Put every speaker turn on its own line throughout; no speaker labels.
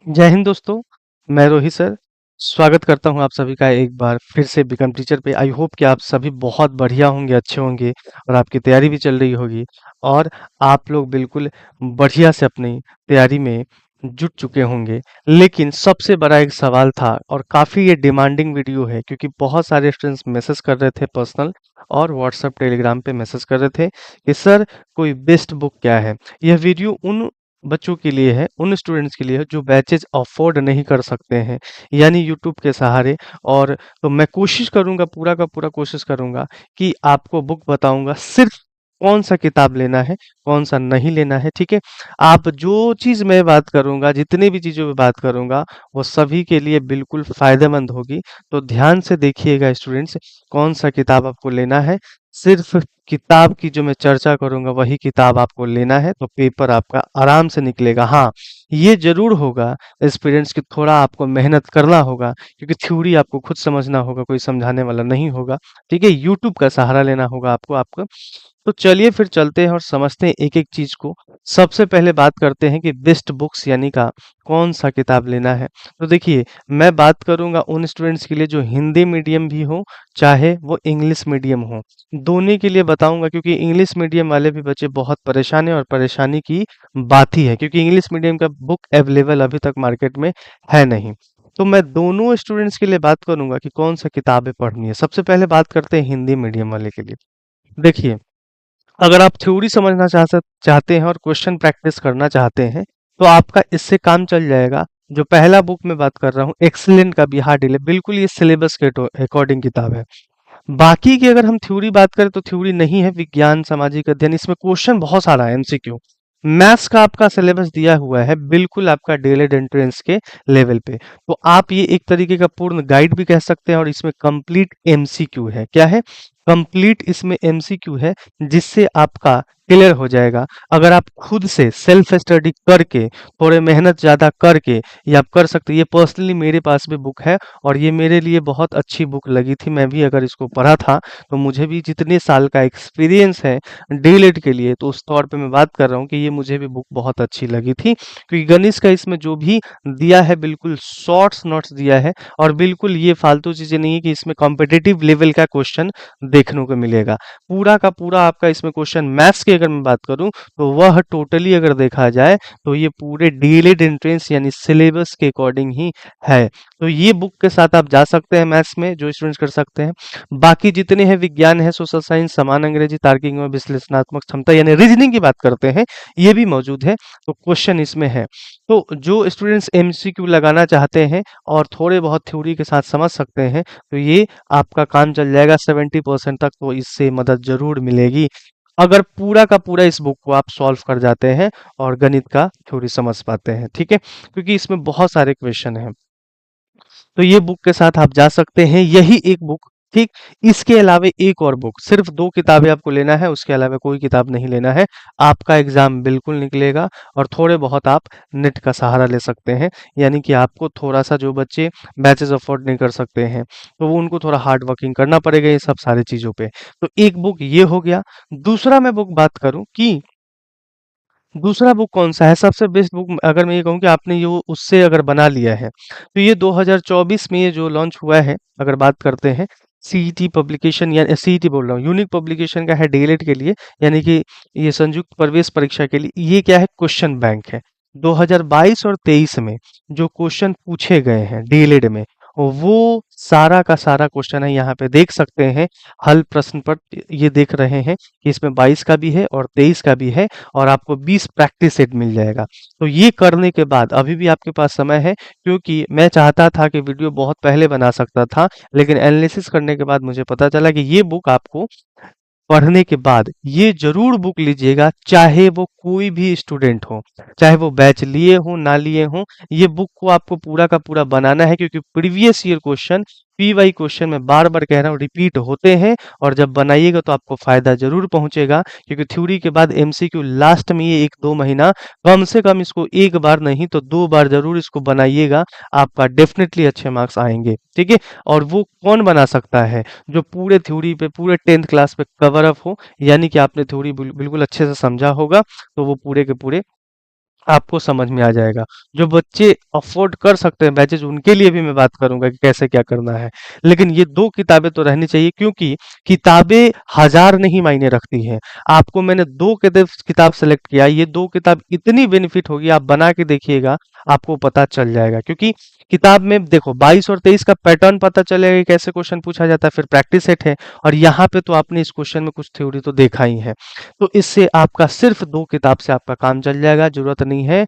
जय हिंद दोस्तों। मैं रोहित सर स्वागत करता हूं आप सभी का एक बार फिर से बिकम टीचर पे। आई होप कि आप सभी बहुत बढ़िया होंगे, अच्छे होंगे और आपकी तैयारी भी चल रही होगी और आप लोग बिल्कुल बढ़िया से अपनी तैयारी में जुट चुके होंगे। लेकिन सबसे बड़ा एक सवाल था और काफ़ी ये डिमांडिंग वीडियो है क्योंकि बहुत सारे स्टूडेंट्स मैसेज कर रहे थे पर्सनल और व्हाट्सएप टेलीग्राम पे मैसेज कर रहे थे कि सर कोई बेस्ट बुक क्या है। यह वीडियो उन बच्चों के लिए है, उन स्टूडेंट्स के लिए है जो बैचेज अफोर्ड नहीं कर सकते हैं, यानी यूट्यूब के सहारे। और तो मैं कोशिश करूंगा, पूरा का पूरा कोशिश करूंगा कि आपको बुक बताऊंगा सिर्फ कौन सा किताब लेना है, कौन सा नहीं लेना है। ठीक है, आप जो चीज मैं बात करूंगा, जितनी भी चीजों पे बात करूंगा, वो सभी के लिए बिल्कुल फायदेमंद होगी। तो ध्यान से देखिएगा स्टूडेंट्स, कौन सा किताब आपको लेना है। सिर्फ किताब की जो मैं चर्चा करूंगा वही किताब आपको लेना है, तो पेपर आपका आराम से निकलेगा। हाँ, ये जरूर होगा एक्सपीरियंस कि थोड़ा आपको मेहनत करना होगा क्योंकि थ्योरी आपको खुद समझना होगा, कोई समझाने वाला नहीं होगा। ठीक है, यूट्यूब का सहारा लेना होगा आपको आपको तो चलिए फिर चलते हैं और समझते हैं एक एक चीज को। सबसे पहले बात करते हैं कि बेस्ट बुक्स यानी का कौन सा किताब लेना है। तो देखिए, मैं बात करूंगा उन स्टूडेंट्स के लिए जो हिंदी मीडियम भी हो, चाहे वो इंग्लिश मीडियम हो, दोनों के लिए बताऊंगा क्योंकि इंग्लिश मीडियम वाले भी बच्चे बहुत परेशान हैं और परेशानी की बात ही है क्योंकि इंग्लिश मीडियम का बुक अवेलेबल अभी तक मार्केट में है नहीं। तो मैं दोनों स्टूडेंट्स के लिए बात करूंगा कि कौन सा किताबें पढ़नी है। सबसे पहले बात करते हैं हिंदी मीडियम वाले के लिए। देखिए, अगर आप थ्योरी समझना चाहते हैं और क्वेश्चन प्रैक्टिस करना चाहते हैं तो आपका इससे काम चल जाएगा। जो पहला बुक मैं बात कर रहा हूँ, एक्सीलेंट का बिहार डिले, बिल्कुल ये सिलेबस के अकॉर्डिंग किताब है। बाकी की अगर हम थ्योरी बात करें तो थ्योरी नहीं है, विज्ञान सामाजिक अध्ययन, इसमें क्वेश्चन बहुत सारा है, एमसीक्यू। मैथ्स का आपका सिलेबस दिया हुआ है बिल्कुल आपका डीएलएड एंट्रेंस के लेवल पे। तो आप ये एक तरीके का पूर्ण गाइड भी कह सकते हैं और इसमें कंप्लीट एमसीक्यू है। क्या है? कंप्लीट इसमें एमसीक्यू है, जिससे आपका क्लियर हो जाएगा। अगर आप खुद से सेल्फ स्टडी करके, थोड़े मेहनत ज्यादा करके, ये आप कर सकते हैं। ये पर्सनली मेरे पास भी बुक है और ये मेरे लिए बहुत अच्छी बुक लगी थी। मैं भी अगर इसको पढ़ा था तो मुझे भी जितने साल का एक्सपीरियंस है डीएलएड के लिए, तो उस तौर पे मैं बात कर रहा हूँ कि ये मुझे भी बुक बहुत अच्छी लगी थी क्योंकि गणित का इसमें जो भी दिया है बिल्कुल शॉर्ट्स नोट्स दिया है और बिल्कुल ये फालतू चीजें नहीं है कि इसमें कॉम्पिटिटिव लेवल का क्वेश्चन देखने को मिलेगा। पूरा का पूरा आपका इसमें क्वेश्चन मैथ्स की अगर मैं बात करूं तो वह टोटली अगर देखा जाए तो ये पूरे डीएलएड एंट्रेंस यानी सिलेबस के अकॉर्डिंग ही है। तो ये बुक के साथ आप जा सकते हैं मैथ्स में, जो स्टूडेंट्स कर सकते हैं। बाकी जितने हैं, विज्ञान है, सोशल साइंस, समान अंग्रेजी, तार्किक एवं विश्लेषणात्मक क्षमता यानी रीजनिंग की बात करते हैं, ये भी मौजूद है। तो क्वेश्चन इसमें है। तो जो स्टूडेंट्स एमसीक्यू लगाना चाहते हैं और थोड़े बहुत थ्योरी के साथ समझ सकते हैं, तो ये आपका काम चल जाएगा 70% तक, तो इससे मदद जरूर मिलेगी अगर पूरा का पूरा इस बुक को आप सॉल्व कर जाते हैं और गणित का थ्योरी समझ पाते हैं। ठीक है, क्योंकि इसमें बहुत सारे क्वेश्चन हैं। तो ये बुक के साथ आप जा सकते हैं, यही एक बुक। ठीक, इसके अलावा एक और बुक, सिर्फ 2 किताबें आपको लेना है, उसके अलावा कोई किताब नहीं लेना है। आपका एग्जाम बिल्कुल निकलेगा और थोड़े बहुत आप नेट का सहारा ले सकते हैं। यानी कि आपको थोड़ा सा, जो बच्चे बैचेस अफोर्ड नहीं कर सकते हैं तो वो उनको थोड़ा हार्ड वर्किंग करना पड़ेगा ये सब सारी चीजों पे। तो एक बुक ये हो गया। दूसरा मैं बुक बात करूं कि दूसरा बुक कौन-सा है, सबसे बेस्ट बुक अगर मैं ये कहूँ कि आपने ये उससे अगर बना लिया है, तो ये 2024 में ये जो लॉन्च हुआ है, अगर बात करते हैं, सीईटी पब्लिकेशन या सीईटी बोल रहा हूँ, यूनिक पब्लिकेशन का है डीएलएड के लिए, यानी कि ये संयुक्त प्रवेश परीक्षा के लिए। ये क्या है? क्वेश्चन बैंक है। 2022 और 23 में जो क्वेश्चन पूछे गए हैं डीएलएड में, वो सारा का सारा क्वेश्चन है, यहाँ पे देख सकते हैं। हल प्रश्न पत्र ये देख रहे हैं कि इसमें 22 का भी है और 23 का भी है और आपको 20 प्रैक्टिस सेट मिल जाएगा। तो ये करने के बाद अभी भी आपके पास समय है, क्योंकि मैं चाहता था कि वीडियो बहुत पहले बना सकता था, लेकिन एनालिसिस करने के बाद मुझे पता चला कि ये बुक आपको पढ़ने के बाद ये जरूर बुक लीजिएगा, चाहे वो कोई भी स्टूडेंट हो, चाहे वो बैच लिए हो ना लिए हो। ये बुक को आपको पूरा का पूरा बनाना है क्योंकि previous year question, PY question में बार बार कह रहा हूँ, रिपीट होते हैं और जब बनाइएगा तो आपको फायदा जरूर पहुंचेगा क्योंकि थ्योरी के बाद एमसीक्यू लास्ट में ये 1-2 महीना, कम से कम इसको एक बार नहीं तो 2 बार जरूर इसको बनाइएगा। आपका डेफिनेटली अच्छे मार्क्स आएंगे। ठीक है, और वो कौन बना सकता है? जो पूरे थ्योरी पे, पूरे 10th क्लास पे कवर अप हो, यानी कि आपने थ्योरी बिल्कुल अच्छे से समझा होगा, तो वो पूरे के पूरे आपको समझ में आ जाएगा। जो बच्चे अफ़ोर्ड कर सकते हैं बैचेज़ उनके लिए भी मैं बात करूँगा कि कैसे क्या करना है। लेकिन ये 2 किताबें तो रहनी चाहिए क्योंकि किताबें हज़ार नहीं मायने रखती हैं। आपको मैंने 2 किताब सेलेक्ट किया, ये 2 किताब इतनी बेनिफिट होगी आप बना के देखिएगा, आपको पता चल जाएगा। क्योंकि किताब में देखो 22 और 23 का पैटर्न पता चलेगा कि कैसे क्वेश्चन पूछा जाता है, फिर प्रैक्टिस सेट है और यहाँ पे तो आपने इस क्वेश्चन में कुछ थ्योरी तो देखा ही है। तो इससे आपका सिर्फ 2 किताब से आपका काम चल जाएगा, ज़रूरत नहीं है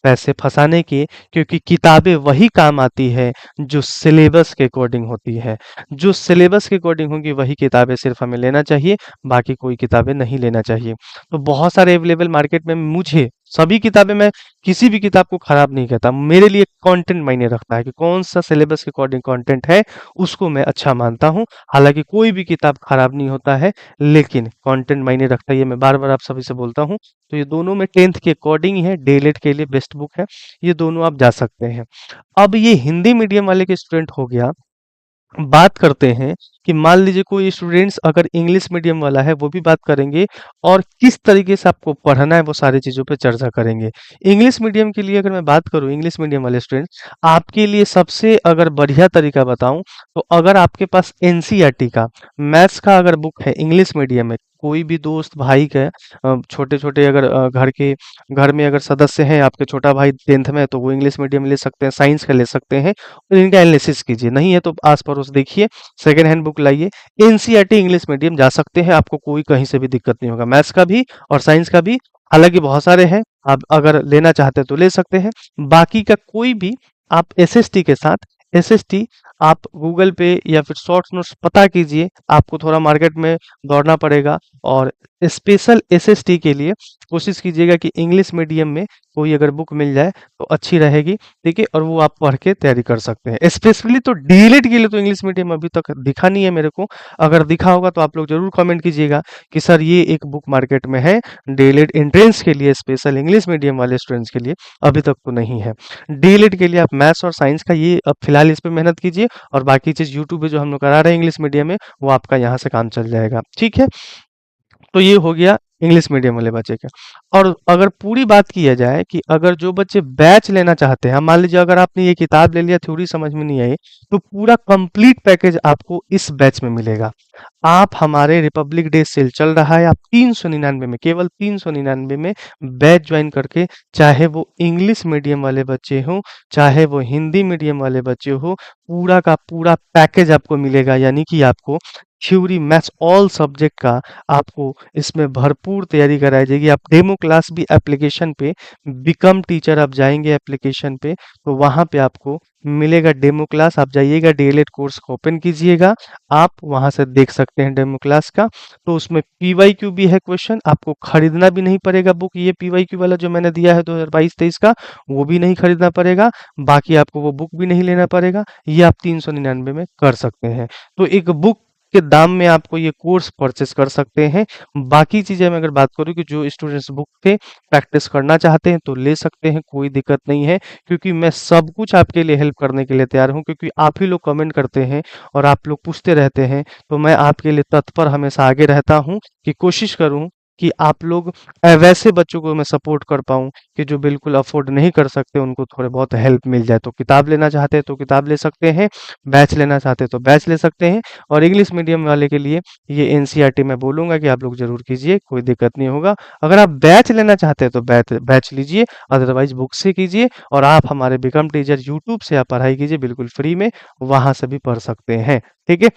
पैसे फँसाने की क्योंकि किताबें वही काम आती है जो सिलेबस के अकॉर्डिंग होती है। जो सिलेबस के अकॉर्डिंग होंगी वही किताबें सिर्फ हमें लेना चाहिए, बाकी कोई किताबें नहीं लेना चाहिए। तो बहुत सारे अवेलेबल मार्केट में मुझे सभी किताबें मैं किसी भी किताब को खराब नहीं कहता। मेरे लिए कंटेंट मायने रखता है कि कौन-सा सिलेबस के अकॉर्डिंग कंटेंट है, उसको मैं अच्छा मानता हूँ। हालाँकि कोई भी किताब खराब नहीं होता है, लेकिन कंटेंट मायने रखता है, ये मैं बार-बार आप सभी से बोलता हूँ। तो ये दोनों में 10th के अकॉर्डिंग ही है, डीएलएड के लिए बेस्ट बुक है, ये दोनों आप जा सकते हैं। अब ये हिंदी मीडियम वाले के स्टूडेंट हो गया, बात करते हैं कि मान लीजिए कोई स्टूडेंट्स अगर इंग्लिश मीडियम वाला है वो भी बात करेंगे और किस तरीके से आपको पढ़ना है वो सारी चीज़ों पे चर्चा करेंगे। इंग्लिश मीडियम के लिए अगर मैं बात करूँ इंग्लिश मीडियम वाले स्टूडेंट्स आपके लिए सबसे अगर बढ़िया तरीका बताऊँ तो अगर आपके पास एनसीईआरटी का मैथ्स का अगर बुक है इंग्लिश मीडियम में कोई भी दोस्त भाई का छोटे-छोटे अगर घर में अगर सदस्य हैं आपके छोटा भाई 10th में है तो वो इंग्लिश मीडियम ले सकते हैं, साइंस का ले सकते हैं और इनका एनालिसिस कीजिए। नहीं है तो आस-पड़ोस देखिए, सेकंड हैंड बुक लाइए। एनसीईआरटी इंग्लिश मीडियम जा सकते हैं, आपको कोई कहीं से भी दिक्कत नहीं होगा। मैथ्स का भी और साइंस का भी, हालाँकि बहुत सारे हैं, आप अगर लेना चाहते हैं तो ले सकते हैं। बाकी का कोई भी आप एसएसटी के साथ एसएसटी आप गूगल पे या फिर शॉर्ट्स नोट्स पता कीजिए, आपको थोड़ा मार्केट में दौड़ना पड़ेगा और स्पेशल एसएसटी के लिए कोशिश कीजिएगा कि इंग्लिश मीडियम में कोई अगर बुक मिल जाए तो अच्छी रहेगी, ठीक है? और वो आप पढ़ के तैयारी कर सकते हैं। स्पेशली तो डीएलएड के लिए तो इंग्लिश मीडियम अभी तक दिखा नहीं है मेरे को। अगर दिखा होगा तो आप लोग ज़रूर कमेंट कीजिएगा कि सर ये एक बुक मार्केट में है, डीएलएड एंट्रेंस के लिए स्पेशल इंग्लिश मीडियम वाले स्टूडेंट्स के लिए, अभी तक तो नहीं है। डीएलएड के लिए आप मैथ्स और साइंस का ये अब फिलहाल इस पे मेहनत कीजिए और बाकी चीज़ यूट्यूब पे जो हम लोग करा रहे हैं इंग्लिश मीडियम में, वो आपका यहाँ से काम चल जाएगा। ठीक है? तो ये हो गया इंग्लिश मीडियम वाले बच्चे का। और अगर पूरी बात किया जाए कि अगर जो बच्चे बैच लेना चाहते हैं, मान लीजिए अगर आपने ये किताब ले लिया, थ्योरी समझ में नहीं आई, तो पूरा कंप्लीट पैकेज आपको इस बैच में मिलेगा। आप हमारे रिपब्लिक डे सेल चल रहा है, आप 399 में, केवल 399 में बैच ज्वाइन करके, चाहे वो इंग्लिश मीडियम वाले बच्चे हों, चाहे वो हिंदी मीडियम वाले बच्चे हों, पूरा का पूरा पैकेज आपको मिलेगा। यानी कि आपको थ्योरी, मैथ्स ऑल सब्जेक्ट का आपको इसमें भरपूर तैयारी कराई जाएगी। आप डेमो क्लास भी एप्लीकेशन पे बिकम टीचर आप जाएँगे एप्लीकेशन पे, तो वहाँ पे आपको मिलेगा डेमो क्लास। आप जाइएगा डीएलएड कोर्स को ओपन कीजिएगा, आप वहाँ से देख सकते हैं डेमो क्लास का। तो उसमें पीवाईक्यू भी है क्वेश्चन, आपको खरीदना भी नहीं पड़ेगा बुक। ये पीवाईक्यू वाला जो मैंने दिया है 2022-23 का, वो भी नहीं खरीदना पड़ेगा। बाकी आपको वो बुक भी नहीं लेना पड़ेगा। ये आप 399 में कर सकते हैं। तो एक बुक के दाम में आपको ये कोर्स परचेस कर सकते हैं। बाकी चीज़ें मैं अगर बात करूँ कि जो स्टूडेंट्स बुक से प्रैक्टिस करना चाहते हैं तो ले सकते हैं, कोई दिक्कत नहीं है क्योंकि मैं सब कुछ आपके लिए हेल्प करने के लिए तैयार हूँ क्योंकि आप ही लोग कमेंट करते हैं और आप लोग पूछते रहते हैं, तो मैं आपके लिए तत्पर हमेशा आगे रहता हूँ कि कोशिश करूँ कि आप लोग वैसे बच्चों को मैं सपोर्ट कर पाऊँ कि जो बिल्कुल अफ़ोर्ड नहीं कर सकते, उनको थोड़े बहुत हेल्प मिल जाए। तो किताब लेना चाहते हैं तो किताब ले सकते हैं, बैच लेना चाहते हैं तो बैच ले सकते हैं और इंग्लिश मीडियम वाले के लिए ये एनसीईआरटी मैं बोलूँगा कि आप लोग ज़रूर कीजिए, कोई दिक्कत नहीं होगा। अगर आप बैच लेना चाहते हैं तो बैच बैच लीजिए, अदरवाइज़ बुक से कीजिए और आप हमारे बिकम टीचर यूट्यूब से आप पढ़ाई कीजिए बिल्कुल फ्री में, वहाँ से भी पढ़ सकते हैं। ठीक है?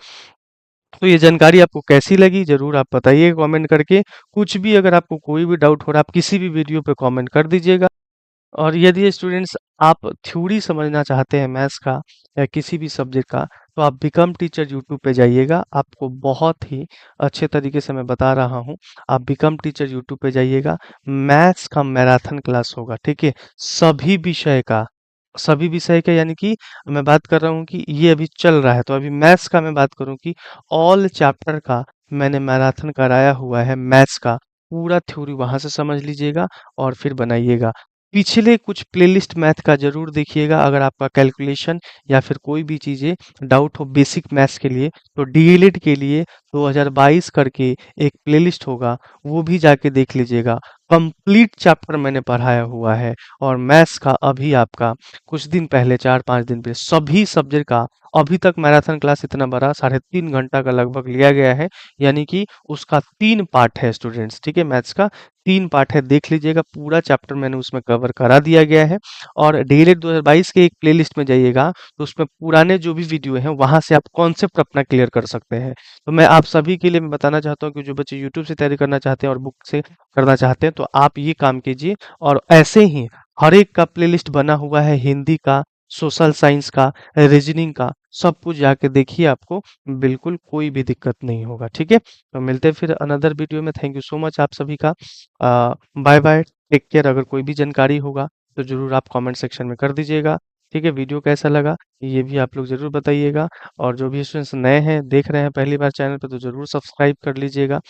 तो ये जानकारी आपको कैसी लगी ज़रूर आप बताइए कमेंट करके। कुछ भी अगर आपको कोई भी डाउट हो रहा है, आप किसी भी वीडियो पे कमेंट कर दीजिएगा। और यदि स्टूडेंट्स आप थ्योरी समझना चाहते हैं मैथ्स का या किसी भी सब्जेक्ट का, तो आप बिकम टीचर यूट्यूब पे जाइएगा। आपको बहुत ही अच्छे तरीके से मैं बता रहा हूँ। आप बिकम टीचर यूट्यूब पे जाइएगा, मैथ्स का मैराथन क्लास होगा, ठीक है? सभी विषय का, सभी विषय का यानी कि मैं बात कर रहा हूँ कि ये अभी चल रहा है, तो अभी मैथ्स का मैं बात करूँ कि ऑल चैप्टर का मैंने मैराथन कराया हुआ है मैथ्स का। पूरा थ्योरी वहाँ से समझ लीजिएगा और फिर बनाइएगा। पिछले कुछ प्लेलिस्ट मैथ का ज़रूर देखिएगा अगर आपका कैलकुलेशन या फिर कोई भी चीज़ें डाउट हो बेसिक मैथ्स के लिए, तो डीएलएड के लिए 2022 करके एक प्लेलिस्ट होगा, वो भी जाके देख लीजिएगा। कंप्लीट चैप्टर मैंने पढ़ाया हुआ है और मैथ्स का अभी आपका कुछ दिन पहले 4-5 दिन पहले सभी सब्जेक्ट का अभी तक मैराथन क्लास इतना बड़ा 3.5 घंटा का लगभग लिया गया है। यानी कि उसका 3 पार्ट है स्टूडेंट्स, ठीक है? मैथ्स का 3 पार्ट है, देख लीजिएगा पूरा चैप्टर मैंने उसमें कवर करा दिया गया है। और डीएलएड 2022 के एक प्लेलिस्ट में जाइएगा तो उसमें पुराने जो भी वीडियो हैं वहां से आप कॉन्सेप्ट अपना क्लियर कर सकते हैं। तो मैं आप सभी के लिए मैं बताना चाहता हूँ कि जो बच्चे यूट्यूब से तैयारी करना चाहते हैं और बुक से करना चाहते हैं तो आप ये काम कीजिए। और ऐसे ही हर एक का प्लेलिस्ट बना हुआ है, हिंदी का, सोशल साइंस का, रीजनिंग का, सब कुछ जाके देखिए, आपको बिल्कुल कोई भी दिक्कत नहीं होगा। ठीक है, तो मिलते हैं फिर अनदर वीडियो में। थैंक यू सो मच आप सभी का। Bye bye, take care. अगर कोई भी जानकारी होगा तो जरूर आप कमेंट सेक्शन में कर दीजिएगा। ठीक है, वीडियो कैसा लगा ये भी आप लोग जरूर बताइएगा। और जो भी स्टूडेंट्स नए हैं, देख रहे हैं पहली बार चैनल पे, तो जरूर सब्सक्राइब कर लीजिएगा।